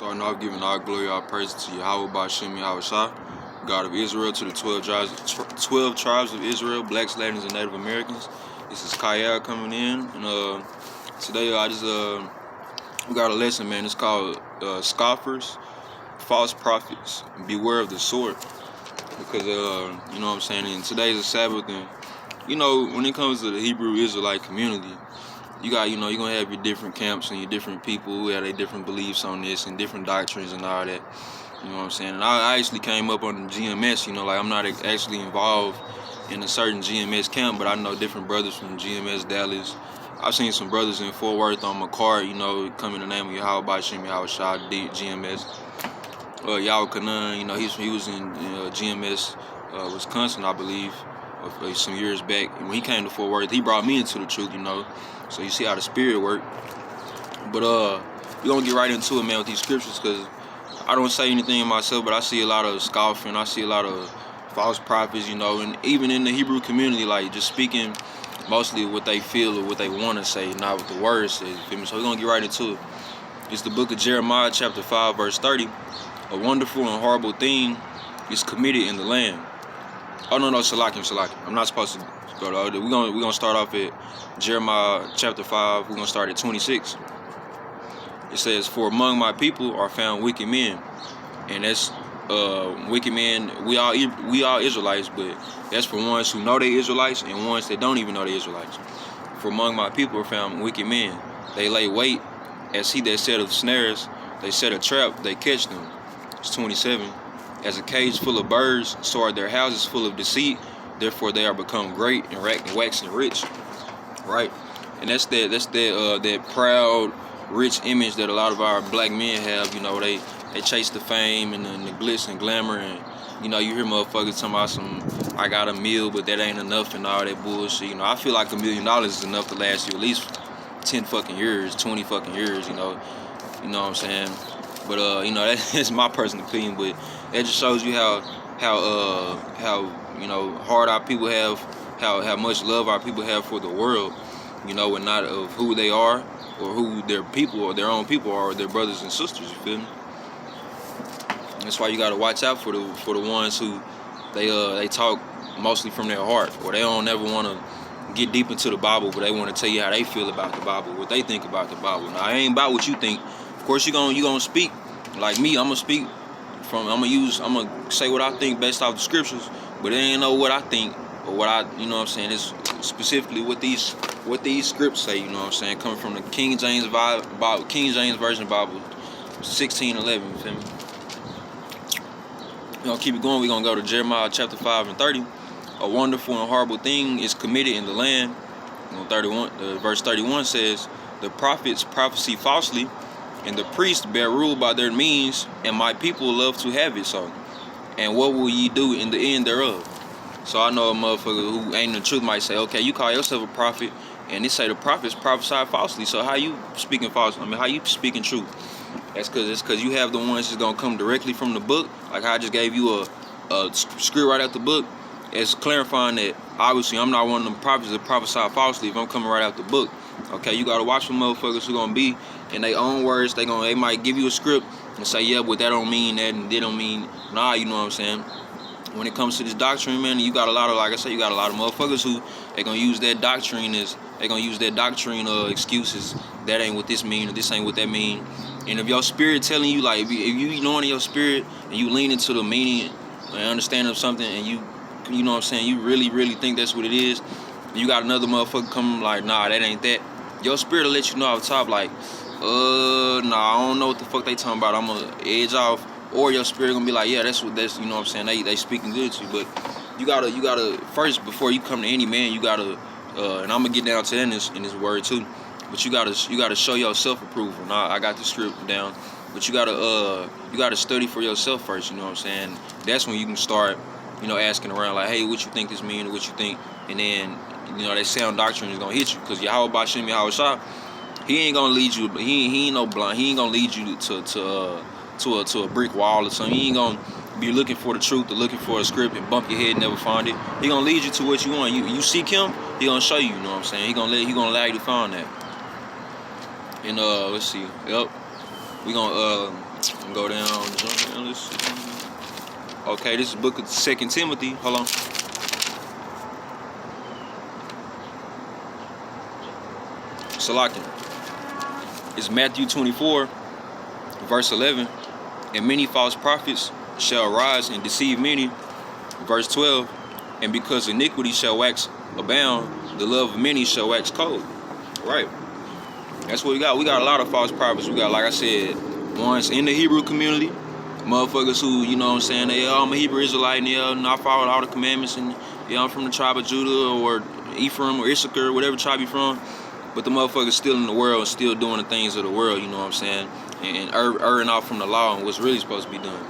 Starting off giving all glory, all praise to Yahweh Ba'Shem Yahweh Shah, God of Israel, to the 12 tribes of Israel, blacks, Latins, and Native Americans. This is Kyle coming in, and today we got a lesson, man. It's called Scoffers, False Prophets, Beware of the Sword. Because, you know what I'm saying, and today's a Sabbath, and, you know, when it comes to the Hebrew Israelite community, you're going to have your different camps and your different people who have their different beliefs on this and different doctrines and all that. You know what I'm saying? And I actually came up on the GMS, like I'm not actually involved in a certain GMS camp, but I know different brothers from GMS Dallas. I've seen some brothers in Fort Worth on my car, come in the name of Yahweh Ba'Shem Yahweh Shah, GMS. Yahweh Kanan, he was in GMS, Wisconsin, I believe, some years back. And when he came to Fort Worth, he brought me into the truth, So you see how the spirit work. But we're going to get right into it, man, with these scriptures, because I don't say anything myself, but I see a lot of scoffing. I see a lot of false prophets, and even in the Hebrew community, like, just speaking mostly what they feel or what they want to say, not what the word says, you feel me? So we're going to get right into it. It's the book of Jeremiah, chapter 5, verse 30. A wonderful and horrible thing is committed in the land. Oh, no, Salakim. I'm not supposed to go to other. We're gonna start off at Jeremiah chapter 5. We're going to start at 26. It says, "For among my people are found wicked men." And that's wicked men. We all Israelites, but that's for ones who know they Israelites and ones that don't even know they Israelites. "For among my people are found wicked men. They lay wait as he that set of snares. They set a trap, they catch them." It's 27. "As a cage full of birds, so are their houses full of deceit. Therefore they are become great and waxing rich." Right? And that's that proud, rich image that a lot of our black men have. They chase the fame and the glitz and glamour, and you hear motherfuckers talking about I got a meal, but that ain't enough and all that bullshit. I feel like $1 million is enough to last you at least 10 fucking years, 20 fucking years. You know what I'm saying? But that's my personal opinion. But that just shows you how hard our people have, how much love our people have for the world, and not of who they are or who their people or their own people are, or their brothers and sisters. You feel me? That's why you gotta watch out for the ones who they talk mostly from their heart, or they don't ever want to get deep into the Bible, but they want to tell you how they feel about the Bible, what they think about the Bible. Now, it ain't about what you think. Of course, you gonna speak like me. I'm gonna say what I think based off the scriptures, but it ain't know what I think or what I, what I'm saying, is specifically what these scripts say. What I'm saying, coming from the King James Version Bible, 16:11. You feel me? We're gonna keep it going. We're gonna go to Jeremiah chapter 5 and 30. "A wonderful and horrible thing is committed in the land." 31, verse 31 says, "The prophets prophesy falsely, and the priests bear rule by their means, and my people love to have it so. And what will ye do in the end thereof?" So I know a motherfucker who ain't in the truth might say, okay, you call yourself a prophet, and they say the prophets prophesy falsely. So how you speaking false? How you speaking truth? That's because you have the ones that's gonna come directly from the book. Like how I just gave you a script right out the book. It's clarifying that obviously I'm not one of them prophets that prophesy falsely if I'm coming right out the book. Okay, you gotta watch some motherfuckers who gonna be in their own words. They might give you a script and say, yeah, but that don't mean that, and they don't mean nah. You know what I'm saying? When it comes to this doctrine, man, you got a lot of, like I said, you got a lot of motherfuckers who they gonna use that doctrine excuses. That ain't what this mean, or this ain't what that mean. And if your spirit telling you, like, if you knowing in your spirit and you lean into the meaning and understanding of something, and you know what I'm saying, you really, really think that's what it is, you got another motherfucker come like, nah, that ain't that. Your spirit will let you know off the top, like, nah, I don't know what the fuck they talking about. I'm gonna edge off. Or your spirit gonna be like, yeah, that's you know what I'm saying, they speaking good to you. But you gotta first, before you come to any man, you gotta and I'm gonna get down to that in this word too. But you gotta show your self-approval. Now I got the script down, but you gotta study for yourself first. You know what I'm saying? That's when you can start, asking around, like, hey, what you think this mean, or what you think, and then that sound doctrine is gonna hit you, because Yahweh Ba'Shem Yahweh Shah, he ain't gonna lead you, but he ain't no blind. He ain't gonna lead you to a brick wall or something. He ain't gonna be looking for the truth or looking for a script and bump your head and never find it. He gonna lead you to what you want. You seek him, he gonna show you. You know what I'm saying? He gonna allow you to find that. And let's see. Yep. We gonna Go down, jump down. Let's see. Okay, this is book of 2 Timothy. Hold on. Salakin. It's Matthew 24, verse 11. And many false prophets shall rise and deceive many. Verse 12. And because iniquity shall wax abound, the love of many shall wax cold. Right. That's what we got. We got a lot of false prophets. We got, like I said, ones in the Hebrew community, motherfuckers who, you know what I'm saying, they, I'm a Hebrew Israelite, and I followed all the commandments, and I'm from the tribe of Judah or Ephraim or Issachar, whatever tribe you're from. But the motherfuckers still in the world and still doing the things of the world, you know what I'm saying, and erring off from the law and what's really supposed to be done.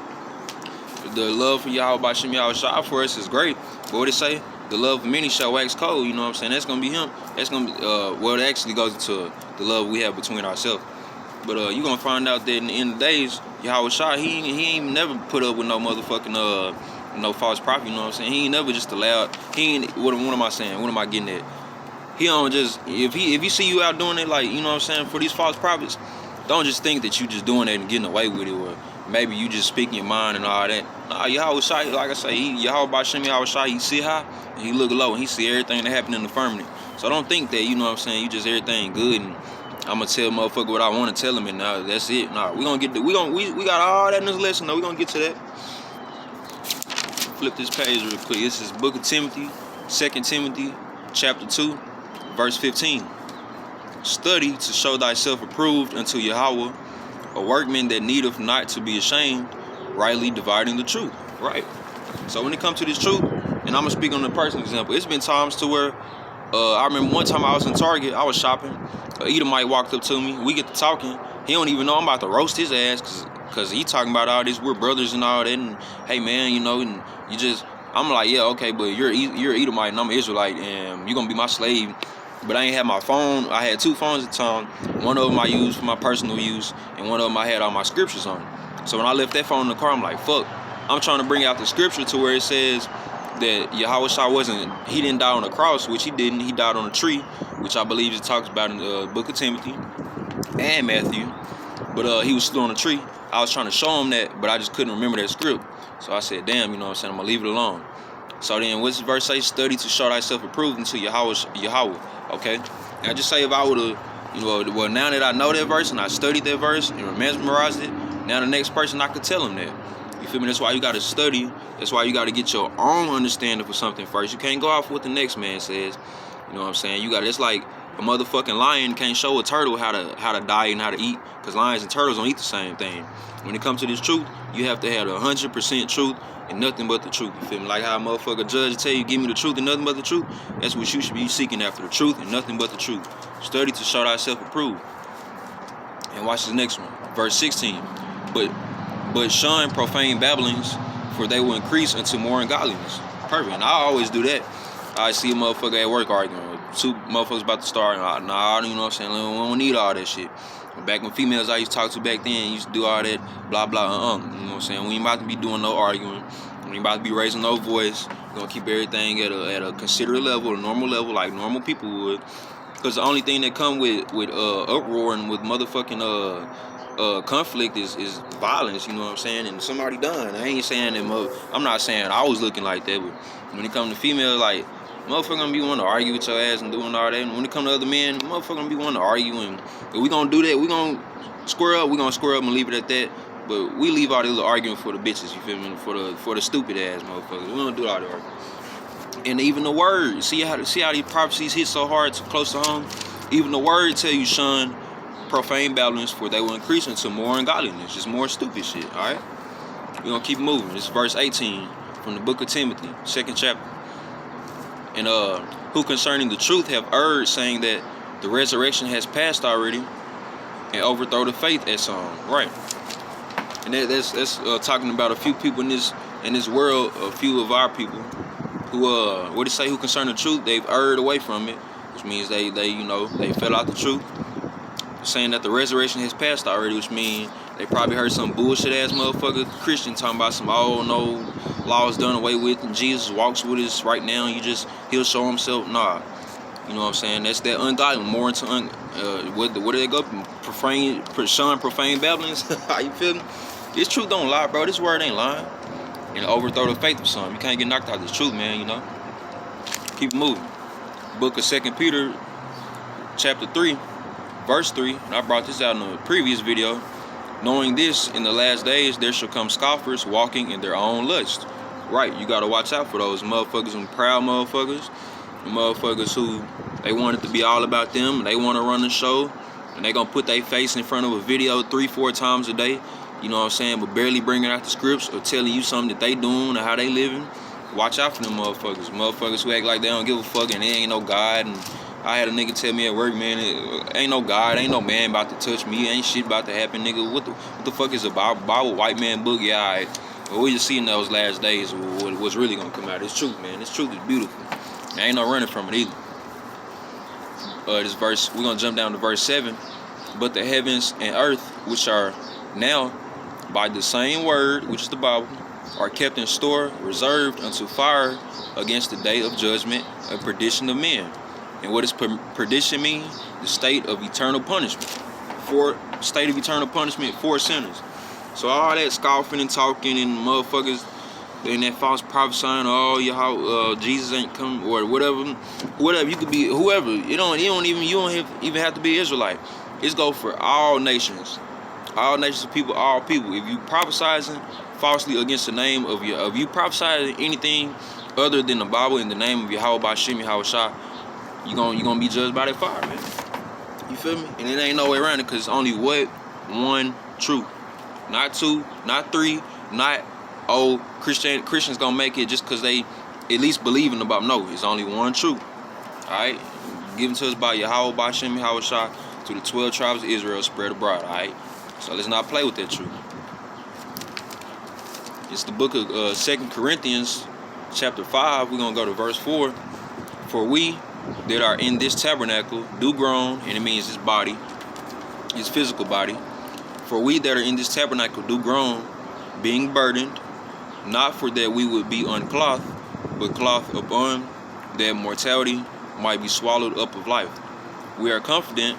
The love for Yahweh B'Shem Yahweh Shah for us is great. But what it say? The love of many shall wax cold, you know what I'm saying? That's going to be him. That's going to be, well, it actually goes into the love we have between ourselves. But you're going to find out that in the end of the days, Yahweh Shah, he ain't never put up with no motherfucking, no false prophet, you know what I'm saying? He ain't never just allowed, what am I saying? What am I getting at? He don't just, if he see you out doing it, like, you know what I'm saying, for these false prophets, don't just think that you just doing that and getting away with it, or maybe you just speaking your mind and all that. Nah, Yahweh Shai, like I say, Yahweh B'Shem Yahweh Shai, he sit high and he look low and he see everything that happen in the firmament. So don't think that, you know what I'm saying, you just everything good and I'm gonna tell motherfucker what I want to tell him and now that's it. Nah, we got all that in this lesson though. We gonna get to that. Flip this page real quick. This is Book of Timothy, 2 Timothy, chapter 2, verse 15. Study to show thyself approved unto Yahweh, a workman that needeth not to be ashamed, rightly dividing the truth. Right. So when it comes to this truth, and I'm gonna speak on the personal example, it's been times to where I remember one time I was in Target, I was shopping, Edomite walked up to me, we get to talking, he don't even know I'm about to roast his ass cause he talking about all this, we're brothers and all that, and hey man, you know, and you just, I'm like, yeah, okay, but you're Edomite and I'm an Israelite and you're gonna be my slave. But I ain't had my phone. I had two phones at the time. One of them I used for my personal use, and one of them I had all my scriptures on. So when I left that phone in the car, I'm like, fuck. I'm trying to bring out the scripture to where it says that Yahweh Shah he didn't die on the cross, which he didn't. He died on a tree, which I believe it talks about in the book of Timothy and Matthew. But he was still on a tree. I was trying to show him that, but I just couldn't remember that script. So I said, damn, you know what I'm saying, I'm going to leave it alone. So then what's the verse say? Study to show thyself approved unto Yahweh. Okay? And I just say if I would have, you know, well, now that I know that verse and I studied that verse and mesmerized it, now the next person I could tell him that. You feel me? That's why you got to study. That's why you got to get your own understanding for something first. You can't go off what the next man says. You know what I'm saying? You got, it's like a motherfucking lion can't show a turtle how to die and how to eat, because lions and turtles don't eat the same thing. When it comes to this truth, you have to have 100% truth and nothing but the truth. You feel me? Like how a motherfucker judge tell you, give me the truth and nothing but the truth. That's what you should be seeking after, the truth and nothing but the truth. Study to show thyself approved. And watch the next one, verse 16. But shun profane babblings, for they will increase unto more ungodliness. Perfect. And I always do that. I see a motherfucker at work arguing with two motherfuckers about to start. Nah, I don't, you know what I'm saying? We don't need all that shit. Back when females I used to talk to back then, used to do all that blah blah you know what I'm saying? We ain't about to be doing no arguing. We ain't about to be raising no voice. We're gonna keep everything at a considerate level, a normal level, like normal people would. Because the only thing that come with uproar and with motherfucking conflict is violence, you know what I'm saying? And somebody done. I ain't saying that. I'm not saying I was looking like that, but when it comes to females, like, motherfucker gonna be wanting to argue with your ass and doing all that. And when it come to other men, motherfucker gonna be wanting to argue. And if we gonna do that, we gonna square up. We gonna square up and leave it at that. But we leave all the little arguing for the bitches. You feel me? For the stupid ass motherfuckers. We don't do all the arguing. And even the word. See how these prophecies hit so hard, so close to home. Even the word tell you, shun profane babblings, for they will increase into more ungodliness. Just more stupid shit. All right. We gonna keep moving. This is verse 18 from the book of Timothy, 2nd chapter. And who concerning the truth have erred, saying that the resurrection has passed already, and overthrow the faith at some. Right. And that's talking about a few people in this world, a few of our people who what it say, who concerning the truth, they've erred away from it, which means they you know, they fell out the truth, saying that the resurrection has passed already, which means they probably heard some bullshit ass motherfucker Christian talking about some, oh no, laws done away with and Jesus walks with us right now and he'll show himself. Nah, you know what I'm saying? That's that ungodly, more into What do they go? Profane babblings. How you feeling? This truth don't lie, bro. This word ain't lying. And overthrow the faith of some. You can't get knocked out. This truth, man. You know. Keep it moving. Book of 2 Peter, chapter 3, verse 3. And I brought this out in a previous video. Knowing this, in the last days there shall come scoffers walking in their own lust. Right, you gotta watch out for those motherfuckers and proud motherfuckers. The motherfuckers who they want it to be all about them. They want to run the show. And they gonna put their face in front of a video 3-4 times a day. You know what I'm saying? But barely bringing out the scripts or telling you something that they doing or how they living. Watch out for them motherfuckers. Motherfuckers who act like they don't give a fuck and there ain't no God. And I had a nigga tell me at work, man, ain't no God, ain't no man about to touch me, ain't shit about to happen, nigga. What the fuck is a Bible white man book? Yeah, all right. But we just see in those last days what's really gonna come out. It's truth, man. This truth is beautiful. There ain't no running from it either. This verse, we're gonna jump down to verse 7. But the heavens and earth, which are now by the same word, which is the Bible, are kept in store, reserved unto fire against the day of judgment and perdition of men. And what does perdition mean? The state of eternal punishment. For sinners. So all that scoffing and talking and motherfuckers and that false prophesying, how Jesus ain't come or whatever. You could be whoever. You don't even have to be Israelite. It's go for all nations of people, all people. If you prophesizing falsely against the name of if you prophesizing anything other than the Bible in the name of Yahweh Bashim Yahweh Shah, you gonna be judged by that fire, man. You feel me? And it ain't no way around it, because it's only one truth. Not two, not three, not Christians gonna make it just because they at least believe in the Bible. No, it's only one truth. Alright? Given to us by Yahweh Bashim Yahweh Shah to the 12 tribes of Israel spread abroad. Alright? So let's not play with that truth. It's the book of 2 Corinthians chapter 5. We're gonna go to verse 4. For we that are in this tabernacle do groan, and it means his body, his physical body. For we that are in this tabernacle do groan, being burdened, not for that we would be unclothed, but clothed upon, that mortality might be swallowed up of life. We are confident,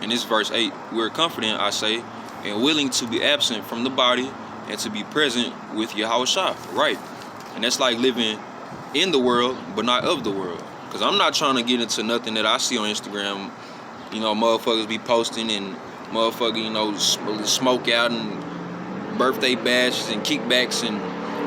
in this verse 8, we are confident, I say, and willing to be absent from the body and to be present with Yahweh Shah. Right. And that's like living in the world, but not of the world. Because I'm not trying to get into nothing that I see on Instagram. You know, motherfuckers be posting and motherfucker, you know, smoke out and birthday bashes and kickbacks and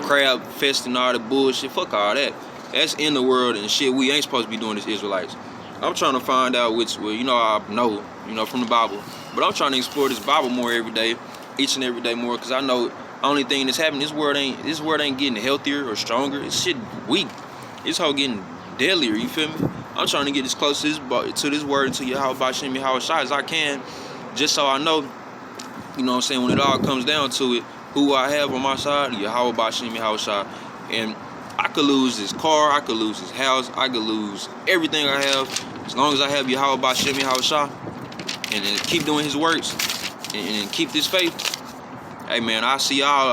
crab fest and all the bullshit. Fuck all that. That's in the world and shit we ain't supposed to be doing as Israelites. I'm trying to find out I know, from the Bible. But I'm trying to explore this Bible more every day, each and every day more, because I know the only thing that's happening, this world ain't getting healthier or stronger. It's shit weak. It's whole getting deadlier, you feel me? I'm trying to get as close to this word, to Yahweh Bashim Yahweh Shah as I can, just so I know, you know what I'm saying, when it all comes down to it, who I have on my side, Yahweh Bashim Yahweh Shah. And I could lose this car, I could lose this house, I could lose everything I have, as long as I have Yahweh Bashim Yahweh Shah, and then keep doing his works, and keep this faith. Hey man, I see y'all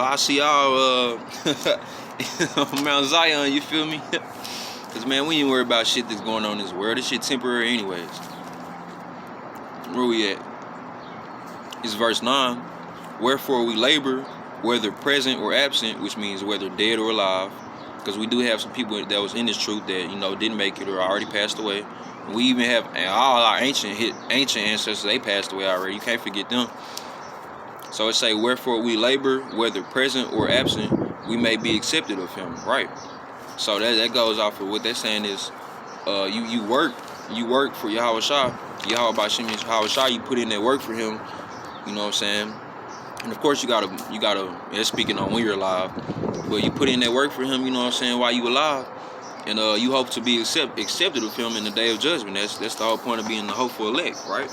on Mount Zion, you feel me? Because man, we ain't worry about shit that's going on in this world. This shit temporary anyways. Where we at? It's verse 9. Wherefore we labor, whether present or absent, which means whether dead or alive. Because we do have some people that was in this truth that, didn't make it or already passed away. And we even have all our ancient ancestors, they passed away already. You can't forget them. So it say, wherefore we labor, whether present or absent, we may be accepted of him. Right. So that goes off of what they're saying is, you work for Yahweh Shah, Yahweh Bashim Yahweh Shah. You put in that work for him. You know what I'm saying? And of course you gotta. They're speaking on when you're alive, but you put in that work for him. You know what I'm saying? While you alive, and you hope to be accepted of him in the day of judgment. That's the whole point of being the hopeful elect, right?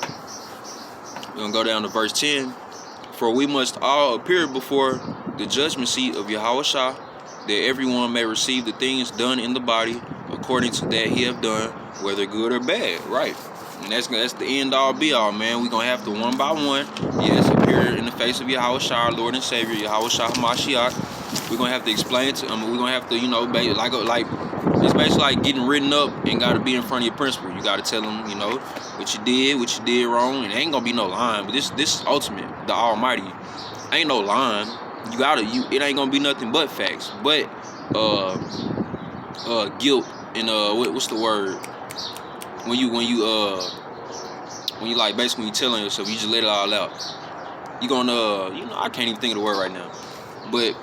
We're gonna go down to verse 10. For we must all appear before the judgment seat of Yahweh Shah, that everyone may receive the things done in the body according to that he have done, whether good or bad. Right. And that's the end all be all, man. We're going to have to one by one, appear in the face of Yahweh Shah, our Lord and Savior, Yahweh Shah HaMashiach, we're gonna have to explain to them. We're gonna have to, you know, like it's basically like getting written up and gotta be in front of your principal. You gotta tell them, you know, what you did wrong, and it ain't gonna be no lying. But this ultimate, the Almighty, ain't no lying. It ain't gonna be nothing but facts. But guilt and what's the word? When you like basically when you telling yourself, you just let it all out. You gonna you know, I can't even think of the word right now, but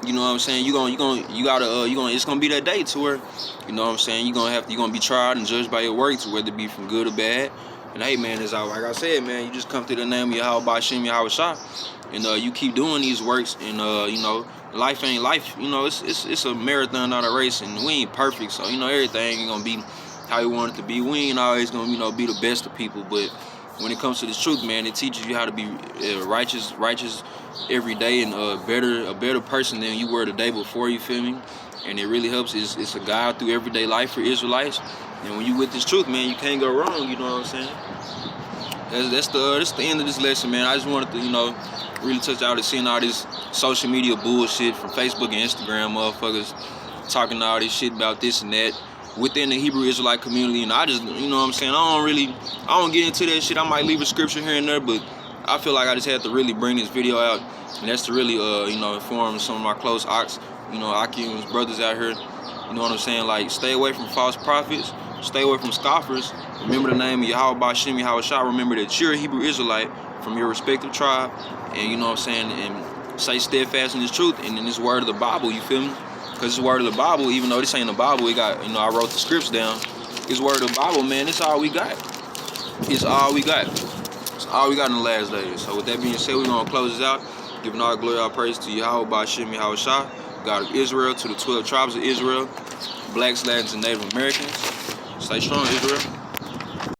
you know what I'm saying. It's gonna be that day to where, you know what I'm saying. You're gonna be tried and judged by your works, whether it be from good or bad. And hey, man, it's like I said, man, you just come through the name of Yahweh Shem Yahweh Shah, and you keep doing these works, and you know, life ain't life. You know, it's a marathon, not a race, and we ain't perfect, so you know everything ain't gonna be how you want it to be. We ain't always gonna, you know, be the best of people, but when it comes to this truth, man, it teaches you how to be righteous every day, and a better person than you were the day before. You feel me? And it really helps. It's a guide through everyday life for Israelites. And when you with this truth, man, you can't go wrong. You know what I'm saying? That's the end of this lesson, man. I just wanted to, you know, really touch out and seeing all this social media bullshit from Facebook and Instagram, motherfuckers talking all this shit about this and that within the Hebrew Israelite community. And I just, you know what I'm saying, I don't get into that shit. I might leave a scripture here and there, but I feel like I just had to really bring this video out, and that's to really you know, inform some of my close ox, you know, Akim brothers out here. You know what I'm saying? Like, stay away from false prophets, stay away from scoffers. Remember the name of Yahweh Shem Yahweh Shah. Remember that you're a Hebrew Israelite from your respective tribe, and you know what I'm saying, and stay steadfast in this truth and in this word of the Bible. You feel me? Because this word of the Bible, even though this ain't the Bible, we got, you know, I wrote the scripts down. This word of the Bible, man, it's all we got. It's all we got. It's all we got in the last days. So with that being said, we're going to close this out, giving all glory, all praise to Yahweh by Shem Yahweh Shah, God of Israel, to the 12 tribes of Israel, blacks, Latins, and Native Americans. Stay strong, Israel.